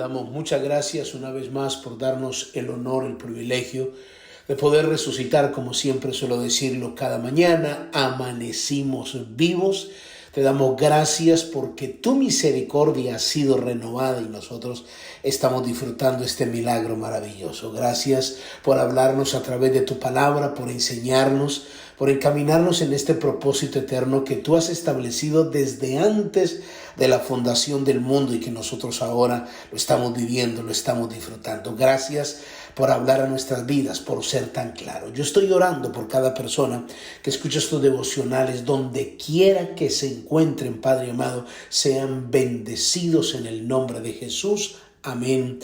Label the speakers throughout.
Speaker 1: damos muchas gracias una vez más por darnos el honor, el privilegio de poder resucitar, como siempre suelo decirlo, cada mañana. Amanecimos vivos. Te damos gracias porque tu misericordia ha sido renovada y nosotros estamos disfrutando este milagro maravilloso. Gracias por hablarnos a través de tu palabra, por enseñarnos, por encaminarnos en este propósito eterno que tú has establecido desde antes de la fundación del mundo y que nosotros ahora lo estamos viviendo, lo estamos disfrutando. Gracias por hablar a nuestras vidas, por ser tan claro. Yo estoy orando por cada persona que escucha estos devocionales, donde quiera que se encuentren, Padre amado, sean bendecidos en el nombre de Jesús. Amén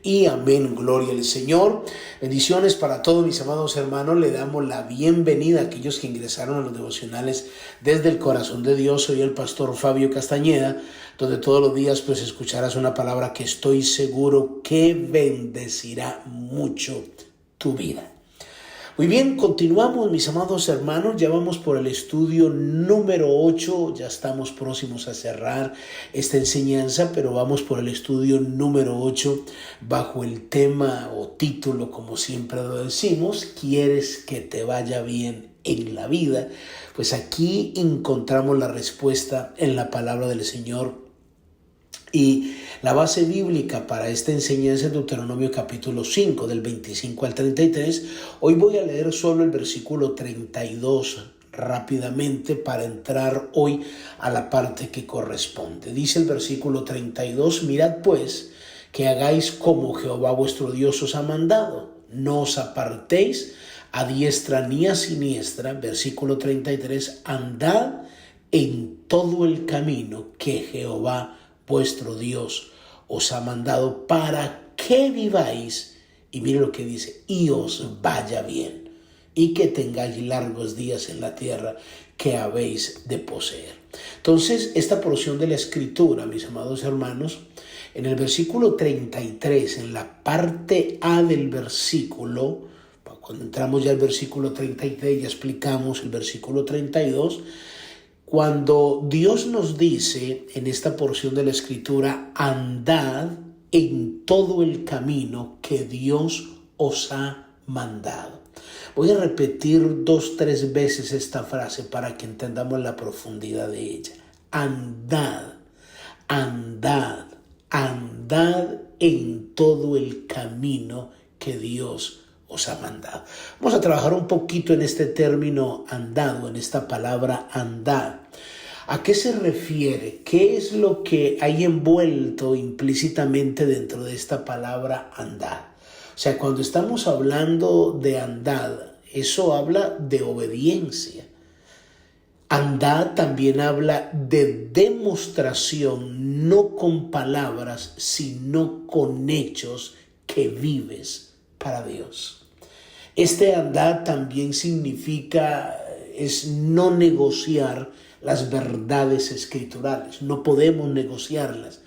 Speaker 1: y amén. Gloria al Señor. Bendiciones para todos mis amados hermanos. Le damos la bienvenida a aquellos que ingresaron a los devocionales desde el corazón de Dios. Soy el pastor Fabio Castañeda, donde todos los días pues escucharás una palabra que estoy seguro que bendecirá mucho tu vida. Muy bien, continuamos, mis amados hermanos. Ya vamos por el estudio número 8. Ya estamos próximos a cerrar esta enseñanza, pero vamos por el estudio número 8 bajo el tema o título, como siempre lo decimos: ¿quieres que te vaya bien en la vida? Pues aquí encontramos la respuesta en la palabra del Señor. Y la base bíblica para esta enseñanza es Deuteronomio capítulo 5, del 25 al 33. Hoy voy a leer solo el versículo 32 rápidamente para entrar hoy a la parte que corresponde. Dice el versículo 32, mirad pues que hagáis como Jehová vuestro Dios os ha mandado. No os apartéis a diestra ni a siniestra. Versículo 33, andad en todo el camino que Jehová vuestro Dios os ha mandado para que viváis, y mire lo que dice, y os vaya bien, y que tengáis largos días en la tierra que habéis de poseer. Entonces, esta porción de la Escritura, mis amados hermanos, en el versículo 33, en la parte A del versículo, cuando entramos ya al versículo 33, ya explicamos el versículo 32, cuando Dios nos dice en esta porción de la Escritura, andad en todo el camino que Dios os ha mandado. Voy a repetir 2-3 veces esta frase para que entendamos la profundidad de ella. Andad, andad, andad en todo el camino que Dios os ha mandado. Vamos a trabajar un poquito en este término andado, en esta palabra andar. ¿A qué se refiere? ¿Qué es lo que hay envuelto implícitamente dentro de esta palabra andar? O sea, cuando estamos hablando de andar, eso habla de obediencia. Andar también habla de demostración, no con palabras, sino con hechos que vives para Dios. Este andar también significa, es no negociar las verdades escriturales. No podemos negociarlas,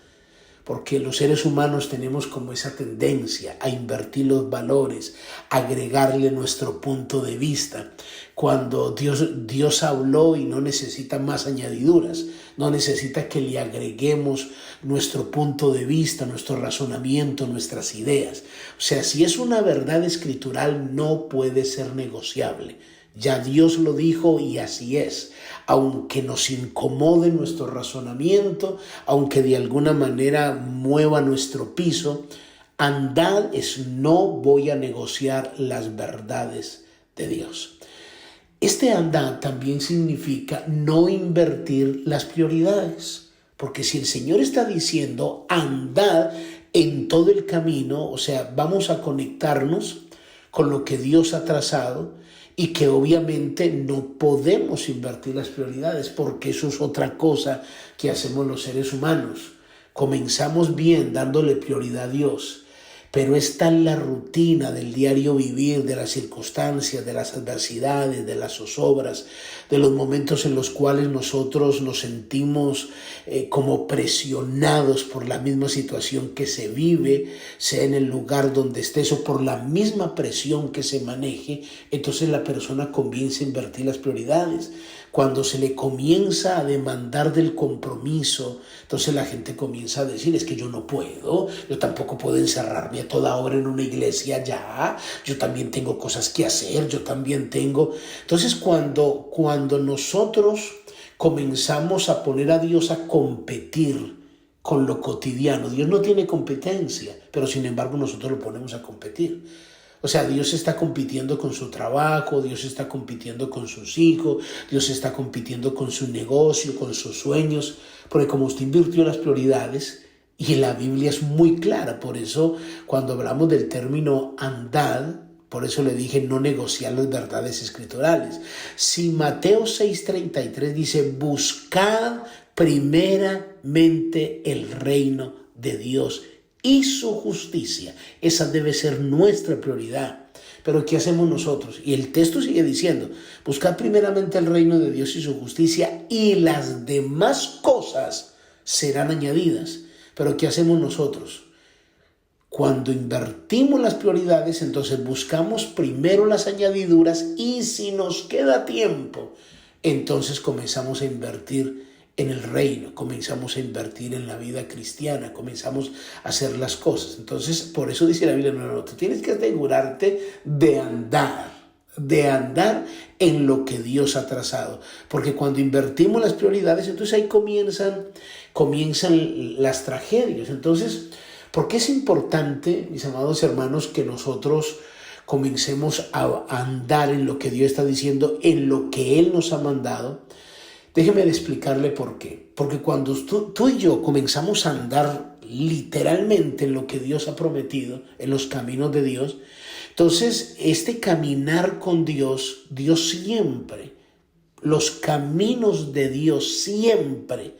Speaker 1: porque los seres humanos tenemos como esa tendencia a invertir los valores, agregarle nuestro punto de vista. Cuando Dios habló y no necesita más añadiduras, no necesita que le agreguemos nuestro punto de vista, nuestro razonamiento, nuestras ideas. O sea, si es una verdad escritural, no puede ser negociable. Ya Dios lo dijo y así es. Aunque nos incomode nuestro razonamiento, aunque de alguna manera mueva nuestro piso, andad es no voy a negociar las verdades de Dios. Este andar también significa no invertir las prioridades, porque si el Señor está diciendo andad en todo el camino, o sea, vamos a conectarnos con lo que Dios ha trazado y que obviamente no podemos invertir las prioridades, porque eso es otra cosa que hacemos los seres humanos. Comenzamos bien dándole prioridad a Dios, pero está en la rutina del diario vivir, de las circunstancias, de las adversidades, de las zozobras, de los momentos en los cuales nosotros nos sentimos como presionados por la misma situación que se vive, sea en el lugar donde estés o por la misma presión que se maneje. Entonces la persona comienza a invertir las prioridades. cuando se le comienza a demandar del compromiso, entonces la gente comienza a decir, es que yo no puedo, yo tampoco puedo encerrarme a toda hora en una iglesia ya, yo también tengo cosas que hacer, yo también tengo. Entonces cuando nosotros comenzamos a poner a Dios a competir con lo cotidiano, Dios no tiene competencia, pero sin embargo nosotros lo ponemos a competir. O sea, Dios está compitiendo con su trabajo, Dios está compitiendo con sus hijos, Dios está compitiendo con su negocio, con sus sueños, porque como usted invirtió las prioridades, y la Biblia es muy clara, por eso cuando hablamos del término andad, por eso le dije no negociar las verdades escriturales. Si Mateo 6:33 dice, buscad primeramente el reino de Dios y su justicia, esa debe ser nuestra prioridad. Pero ¿qué hacemos nosotros? Y el texto sigue diciendo, buscad primeramente el reino de Dios y su justicia y las demás cosas serán añadidas. Pero ¿qué hacemos nosotros? Cuando invertimos las prioridades, entonces buscamos primero las añadiduras y si nos queda tiempo, entonces comenzamos a invertir en el reino, comenzamos a invertir en la vida cristiana, comenzamos a hacer las cosas. Entonces, por eso dice la Biblia, no, tú tienes que asegurarte de andar en lo que Dios ha trazado. Porque cuando invertimos las prioridades, entonces ahí comienzan las tragedias. Entonces, ¿por qué es importante, mis amados hermanos, que nosotros comencemos a andar en lo que Dios está diciendo, en lo que Él nos ha mandado? Déjeme explicarle por qué. Porque cuando tú y yo comenzamos a andar literalmente en lo que Dios ha prometido, en los caminos de Dios, entonces este caminar con Dios, los caminos de Dios siempre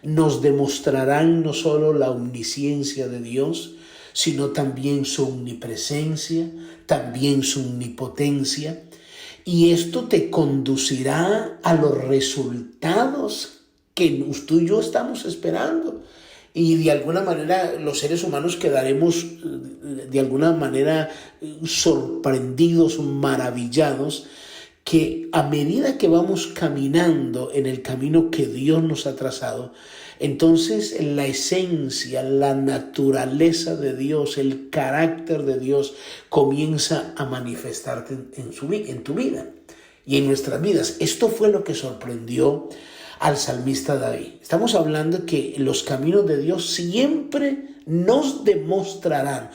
Speaker 1: nos demostrarán no solo la omnisciencia de Dios, sino también su omnipresencia, también su omnipotencia. Y esto te conducirá a los resultados que tú y yo estamos esperando. Y de alguna manera los seres humanos quedaremos de alguna manera sorprendidos, maravillados, que a medida que vamos caminando en el camino que Dios nos ha trazado, entonces la esencia, la naturaleza de Dios, el carácter de Dios comienza a manifestarte en tu vida y en nuestras vidas. Esto fue lo que sorprendió al salmista David. Estamos hablando que los caminos de Dios siempre nos demostrarán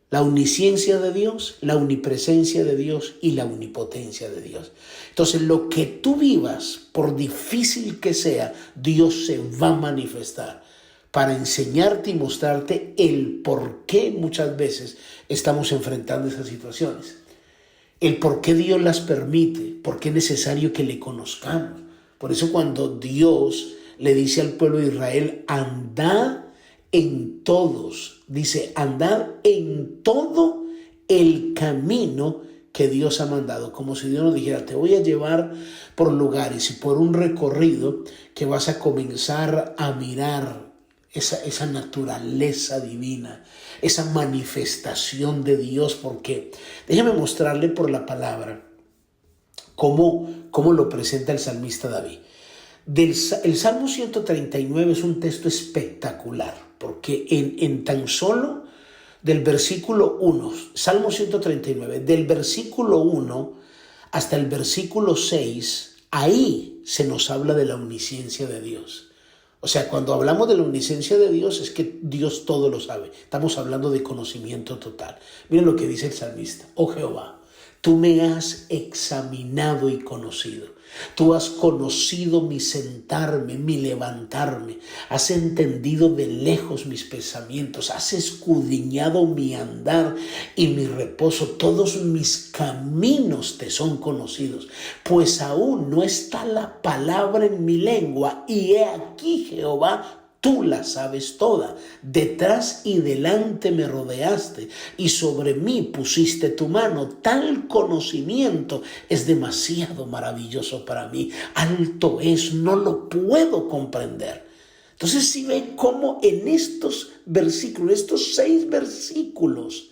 Speaker 1: la omnisciencia de Dios, la omnipresencia de Dios y la omnipotencia de Dios. Entonces, lo que tú vivas, por difícil que sea, Dios se va a manifestar para enseñarte y mostrarte el por qué muchas veces estamos enfrentando esas situaciones. El por qué Dios las permite, por qué es necesario que le conozcamos. Por eso cuando Dios le dice al pueblo de Israel, andad en todos, dice, andad en todo el camino que Dios ha mandado, como si Dios nos dijera, te voy a llevar por lugares y por un recorrido que vas a comenzar a mirar esa naturaleza divina, esa manifestación de Dios, porque déjeme mostrarle por la palabra cómo lo presenta el salmista David. El Salmo 139 es un texto espectacular, porque en tan solo del versículo 1, Salmo 139, del versículo 1 hasta el versículo 6, ahí se nos habla de la omnisciencia de Dios. O sea, cuando hablamos de la omnisciencia de Dios es que Dios todo lo sabe. Estamos hablando de conocimiento total. Miren lo que dice el salmista. Oh Jehová, tú me has examinado y conocido. Tú has conocido mi sentarme, mi levantarme. Has entendido de lejos mis pensamientos. Has escudriñado mi andar y mi reposo. Todos mis caminos te son conocidos. Pues aún no está la palabra en mi lengua. Y he aquí, Jehová, tú la sabes toda. Detrás y delante me rodeaste y sobre mí pusiste tu mano. Tal conocimiento es demasiado maravilloso para mí. Alto es, no lo puedo comprender. Entonces, si ven cómo en estos versículos, estos 6 versículos,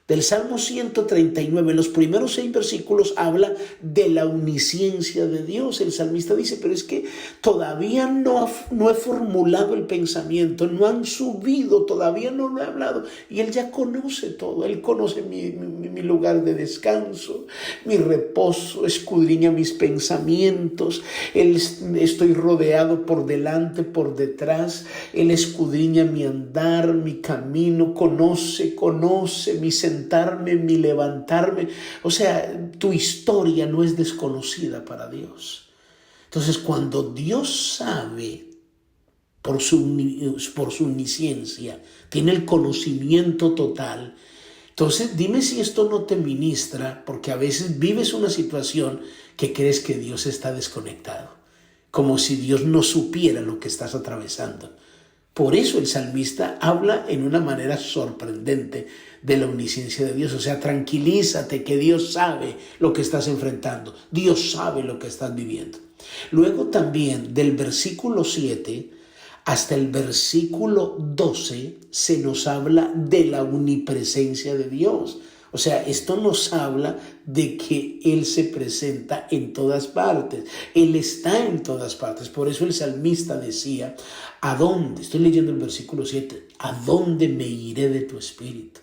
Speaker 1: Del Salmo 139, los primeros 6 versículos habla de la omnisciencia de Dios. El salmista dice, pero es que todavía no he formulado el pensamiento, no han subido, todavía no lo he hablado. Y Él ya conoce todo, Él conoce mi lugar de descanso, mi reposo, escudriña mis pensamientos. Estoy rodeado por delante, por detrás. Él escudriña mi andar, mi camino, conoce mi sentarme, mi levantarme. O sea, tu historia no es desconocida para Dios. Entonces, cuando Dios sabe por su omnisciencia, tiene el conocimiento total, entonces dime si esto no te ministra, porque a veces vives una situación que crees que Dios está desconectado, como si Dios no supiera lo que estás atravesando. Por eso el salmista habla en una manera sorprendente de la omnisciencia de Dios. O sea, tranquilízate que Dios sabe lo que estás enfrentando. Dios sabe lo que estás viviendo. Luego también del versículo 7 hasta el versículo 12 se nos habla de la omnipresencia de Dios. O sea, esto nos habla de que Él se presenta en todas partes. Él está en todas partes. Por eso el salmista decía, ¿a dónde? Estoy leyendo el versículo 7. ¿A dónde me iré de tu espíritu?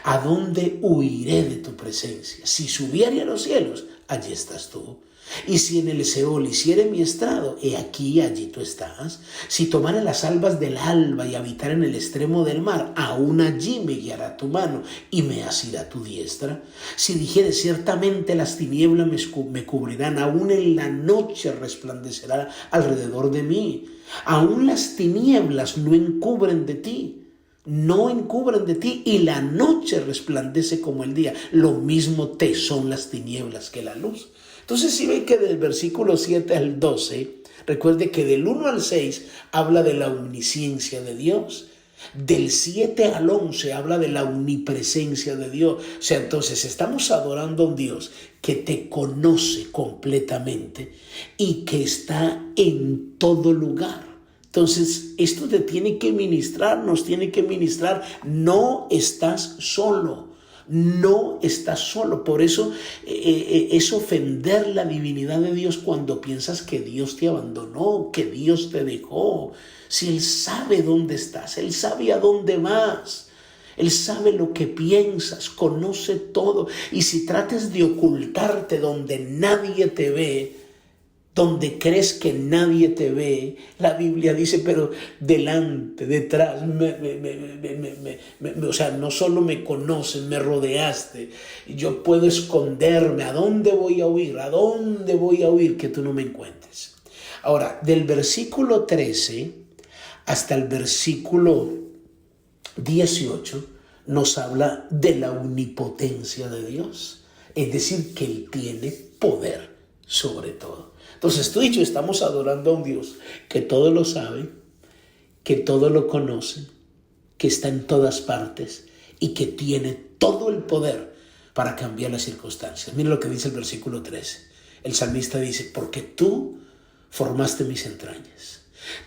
Speaker 1: ¿A dónde huiré de tu presencia? Si subiere a los cielos, allí estás tú. Y si en el Seol hiciere mi estrado, he aquí, allí tú estás. Si tomare las albas del alba y habitar en el extremo del mar, aún allí me guiará tu mano y me asirá tu diestra. Si dijere, ciertamente las tinieblas me cubrirán, aún en la noche resplandecerá alrededor de mí. Aún las tinieblas no encubren de ti. No encubren de ti, y la noche resplandece como el día. Lo mismo te son las tinieblas que la luz. Entonces, si ve que del versículo 7 al 12, recuerde que del 1 al 6 habla de la omnisciencia de Dios. Del 7 al 11 habla de la omnipresencia de Dios. O sea, entonces estamos adorando a un Dios que te conoce completamente y que está en todo lugar. Entonces, esto te tiene que ministrar, nos tiene que ministrar. No estás solo. No estás solo. Por eso es ofender la divinidad de Dios cuando piensas que Dios te abandonó, que Dios te dejó. Si Él sabe dónde estás, Él sabe a dónde vas, Él sabe lo que piensas, conoce todo. Y si tratas de ocultarte donde nadie te ve, donde crees que nadie te ve, la Biblia dice, pero delante, detrás, o sea, no solo me conoces, me rodeaste, yo puedo esconderme. ¿A dónde voy a huir? ¿A dónde voy a huir que tú no me encuentres? Ahora, del versículo 13 hasta el versículo 18 nos habla de la omnipotencia de Dios, es decir, que Él tiene poder sobre todo. Entonces, tú y yo estamos adorando a un Dios que todo lo sabe, que todo lo conoce, que está en todas partes y que tiene todo el poder para cambiar las circunstancias. Mira lo que dice el versículo 13. El salmista dice, porque tú formaste mis entrañas,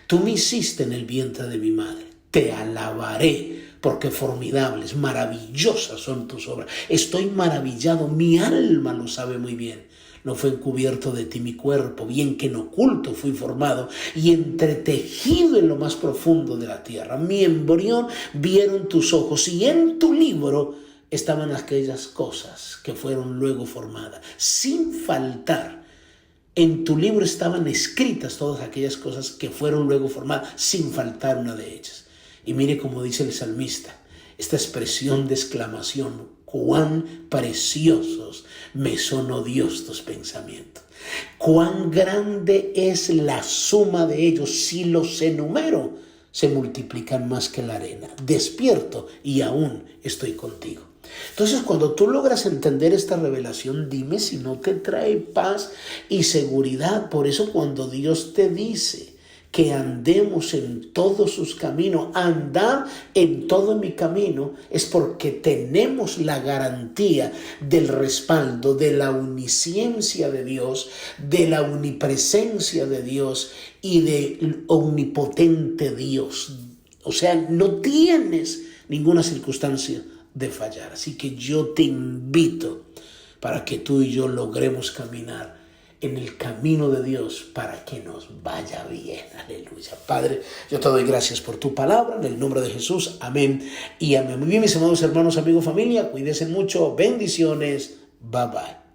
Speaker 1: tú me hiciste en el vientre de mi madre, te alabaré porque formidables, maravillosas son tus obras. Estoy maravillado, mi alma lo sabe muy bien. No fue encubierto de ti mi cuerpo, bien que en oculto fui formado y entretejido en lo más profundo de la tierra. Mi embrión vieron tus ojos y en tu libro estaban aquellas cosas que fueron luego formadas. Sin faltar, en tu libro estaban escritas todas aquellas cosas que fueron luego formadas, sin faltar una de ellas. Y mire cómo dice el salmista, esta expresión de exclamación, cuán preciosos me son, oh Dios, tus pensamientos. Cuán grande es la suma de ellos, si los enumero, se multiplican más que la arena. Despierto y aún estoy contigo. Entonces, cuando tú logras entender esta revelación, dime si no te trae paz y seguridad. Por eso cuando Dios te dice que andemos en todos sus caminos, andar en todo mi camino, es porque tenemos la garantía del respaldo, de la omnisciencia de Dios, de la omnipresencia de Dios y del omnipotente Dios. O sea, no tienes ninguna circunstancia de fallar. Así que yo te invito para que tú y yo logremos caminar en el camino de Dios para que nos vaya bien. Aleluya. Padre, yo te doy gracias por tu palabra, en el nombre de Jesús. Amén y amén. Muy bien, mis amados hermanos, amigos, familia, cuídense mucho. Bendiciones. Bye bye.